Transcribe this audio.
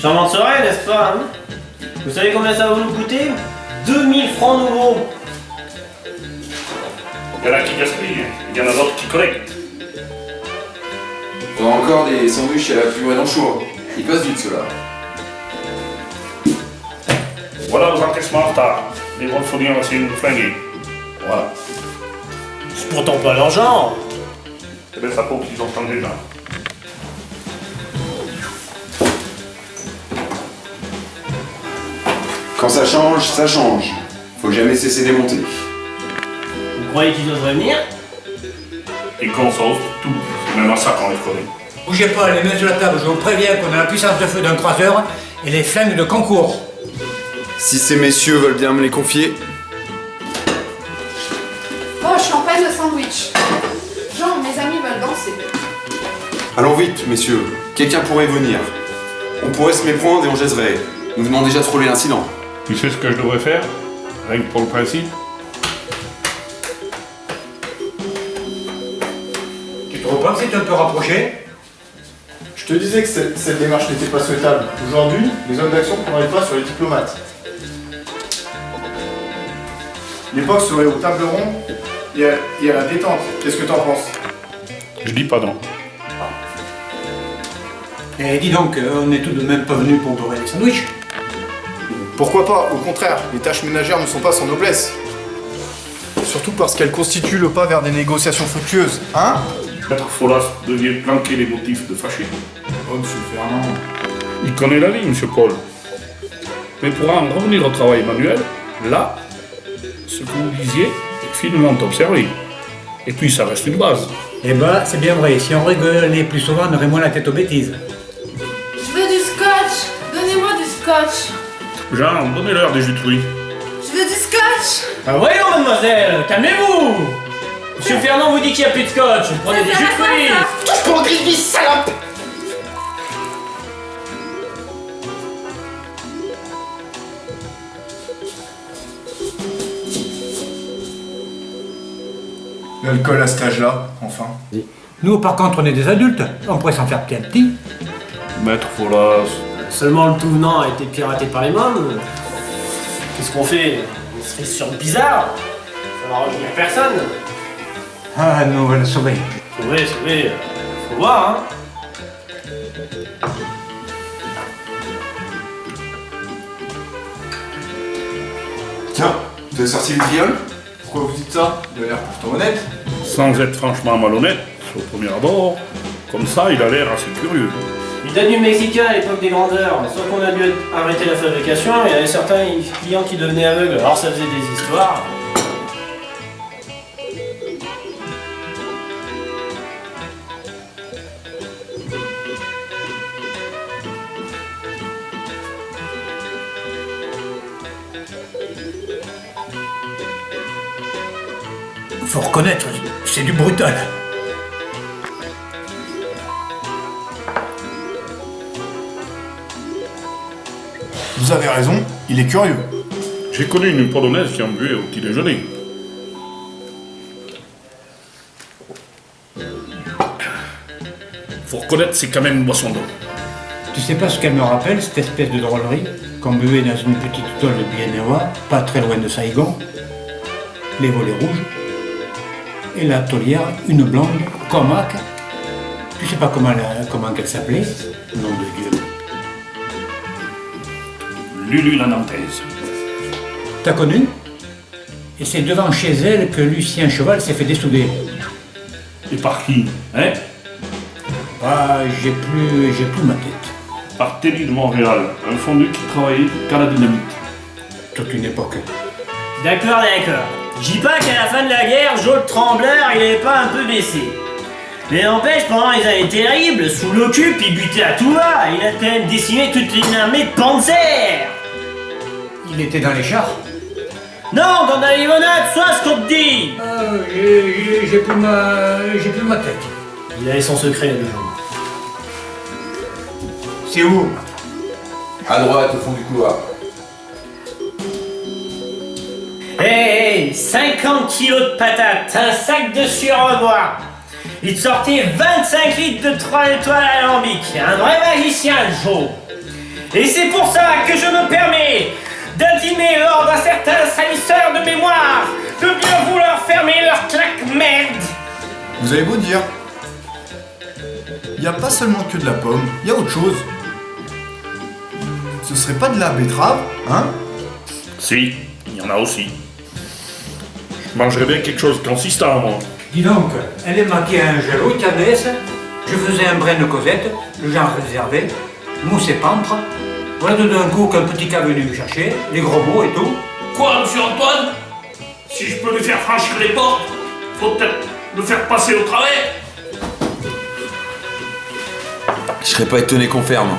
Charmante soirée, n'est-ce pas hein? Vous savez combien ça va nous coûter? 2000 francs nouveaux. Il y en a qui gaspillent, il y en a d'autres qui collectent. Faudra encore des sandwichs à la purée d'anchois. Ils passent vite ceux-là. Voilà vos encaissements en retard. Les ventes fournir aussi nous flinguer. Voilà. C'est pourtant pas leur genre. Eh bien ça prouve qu'ils ont changé déjà. Quand ça change, ça change. Faut jamais cesser de monter. Vous croyez qu'ils oseraient venir? Et qu'on sauve tout. C'est même à ça qu'on les connaît. Bougez pas les mains sur la table, je vous préviens qu'on a la puissance de feu d'un croiseur et les flingues de concours. Si ces messieurs veulent bien me les confier. Oh, champagne de sandwich. Jean, mes amis veulent danser. Allons vite, messieurs. Quelqu'un pourrait venir. On pourrait se méprendre et on jazzerait. Nous venons déjà de frôler l'incident. Tu sais ce que je devrais faire? Rien que pour le principe. Tu trouves pas que c'est un peu rapproché? Je te disais que cette démarche n'était pas souhaitable. Aujourd'hui, les hommes d'action prendrait pas sur les diplomates. L'époque serait au table ronde et à la détente. Qu'est-ce que t'en penses? Je dis pas non. Et dis donc, on n'est tout de même pas venu pour dorer les sandwichs. Pourquoi pas? Au contraire, les tâches ménagères ne sont pas sans noblesse. Surtout parce qu'elles constituent le pas vers des négociations fructueuses, hein? Maître Folas devait planquer les motifs de fâcher. Oh, monsieur Fernand. Il connaît la vie, monsieur Paul. Mais pour en revenir au travail manuel, là, ce que vous disiez est finement observé. Et puis ça reste une base. Eh ben, c'est bien vrai, si on rigolait plus souvent, on aurait moins la tête aux bêtises. Je veux du scotch. Donnez-moi du scotch. Jean, donnez-leur des jus de fruits. Je veux du scotch. Ah voyons, mademoiselle, calmez-vous. Monsieur Fernand vous dit qu'il n'y a plus de scotch. Prenez des jus de fruits. Touche pour Griffith, salope. L'alcool à cet âge-là, enfin. Nous, par contre, on est des adultes, on pourrait s'en faire petit à petit. Maître Folas. Seulement le tout venant a été piraté par les mômes. Qu'est-ce qu'on fait? On serait sur bizarre. Ça va revenir personne. Ah, nous, on va le sauver. Sauvez. Faut voir, hein. Tiens, vous avez sorti le triole? Pourquoi vous dites ça? Il a l'air pourtant honnête. Sans être franchement malhonnête, au premier abord, comme ça il a l'air assez curieux. Du Danube mexicain à l'époque des grandeurs, soit qu'on a dû arrêter la fabrication, il y avait certains clients qui devenaient aveugles, alors ça faisait des histoires. Faut reconnaître, c'est du brutal. Vous avez raison, il est curieux. J'ai connu une polonaise qui en buvait au petit déjeuner. Faut reconnaître, c'est quand même une boisson d'eau. Tu sais pas ce qu'elle me rappelle, cette espèce de drôlerie qu'on buvait dans une petite toile de Bienewa, pas très loin de Saigon, les volets rouges, et la taulière, une blonde, comaque. Tu sais pas comment qu'elle s'appelait? Nom de Dieu. Lulu la Nantaise. T'as connu? Et c'est devant chez elle que Lucien Cheval s'est fait dessouder. Et par qui? Hein? Ah, j'ai plus ma tête. Par Teddy de Montréal, un fondu qui travaillait qu'à la dynamite. Toute une époque. D'accord. Je dis pas qu'à la fin de la guerre, Joe Trembleur, il avait pas un peu baissé. Mais n'empêche, pendant les années terribles, sous l'occupe, il butait à tout va. Il a quand même décimé toute une armée de Panzer. Il était dans les chars. Non, dans la limonade, soit ce qu'on te dit. J'ai plus ma tête. Il avait son secret, le jour. C'est où? À droite, au fond du couloir. Hey, 50 kilos de patates, un sac de sueur en bois. Il te sortait 25 litres de 3 étoiles alambiques. Un vrai magicien, le Joe. Et c'est pour ça que je me permets d'intimer l'ordre à certains salisseurs de mémoire de bien vouloir fermer leur claque-merde. Vous avez beau dire. Il n'y a pas seulement que de la pomme, il y a autre chose. Ce serait pas de la betterave, hein? Si, il y en a aussi. Je mangerais bien quelque chose de consistant, moi. Dis donc, elle est maquillée à un gel italienne, je faisais un brin de Cosette, le genre réservé, mousse et pantre. Voilà tout d'un coup qu'un petit cas venu me chercher, des gros mots et tout. Quoi, monsieur Antoine? Si je peux lui faire franchir les portes, faut peut-être le faire passer au travers. Je serais pas étonné qu'on ferme.